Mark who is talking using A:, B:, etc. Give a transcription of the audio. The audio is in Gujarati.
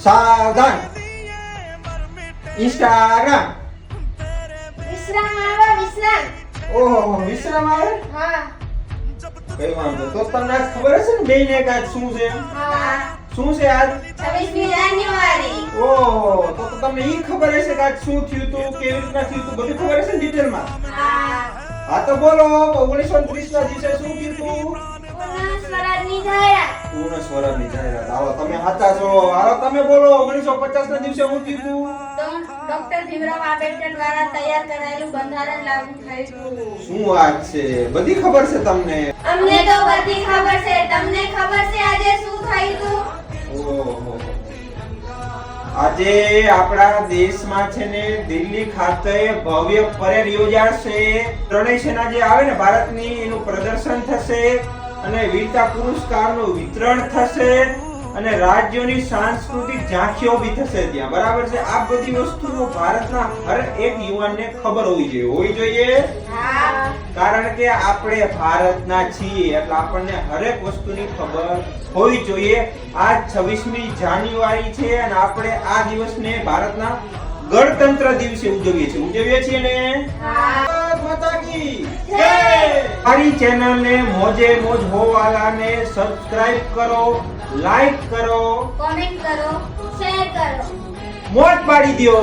A: સાવધાન. ઇન્સ્ટાગ્રામ.
B: વિશ્રામ આવે વિશ્રામ.
A: ઓહો વિશ્રામ આવે.
B: હા
A: કઈ વાંધો તો તમને આજ ખબર હશે ને બેન એક આજ શું છે?
B: હા
A: શું છે આજ?
B: 26મી જાન્યુઆરી.
A: ઓહો તો તમને ઈ ખબર હશે કે આજ શું થયું તું, કેવી રીતના થયું તું, બધું ખબર હશે ને ડિટેલમાં?
B: હા
A: હા તો બોલો 1930 ના દિવસે શું થયું તું?
B: પૂર્ણ સ્વરાજની જાહેરાત.
A: પૂર્ણ સ્વરાજની જાહેરાત. આવો તમે સાચા છો. હાલો તમે બોલો 1950 ના દિવસે શું થયું તું?
B: ડોક્ટર ભીમરાવ આંબેડકર દ્વારા તૈયાર કરાયેલું બંધારણ લાગુ થયું હતું.
A: શું વાત છે, બધી ખબર છે તમને?
B: અમને તો બધી ખબર છે. તમને ખબર છે આજે શું થયું હતું?
A: ઓહો આજે આપણા દેશમાં છે ને દિલ્હી ખાતે ભવ્ય પરેડ યોજાશે. ત્રણેય સેના જે આવે ને ભારતની એનું પ્રદર્શન થશે અને વીરતા પુરસ્કારનું વિતરણ થશે અને રાજ્યોની સાંસ્કૃતિક ઝાંખીઓ બી થશે ત્યાં. બરાબર છે. આ બધી વસ્તુઓ ભારતના હર એક યુવાનને ખબર હોવી જોઈએ.
B: હા
A: કારણ કે આપણે ભારતના છીએ એટલે આપણને હરેક વસ્તુની ખબર હોવી જોઈએ. આજ 26મી જાન્યુઆરી છે અને આપણે આ દિવસને ભારતના ગણતંત્ર દિવસે ઉજવીએ છીએ ને. ભારત માતા કી જય. મારી ચેનલને મોજે મોજ હોવાલાને સબસ્ક્રાઇબ કરો, લાઈક કરો,
B: કોમેન્ટ કરો, શેર કરો.
A: મોજ પાડી દો.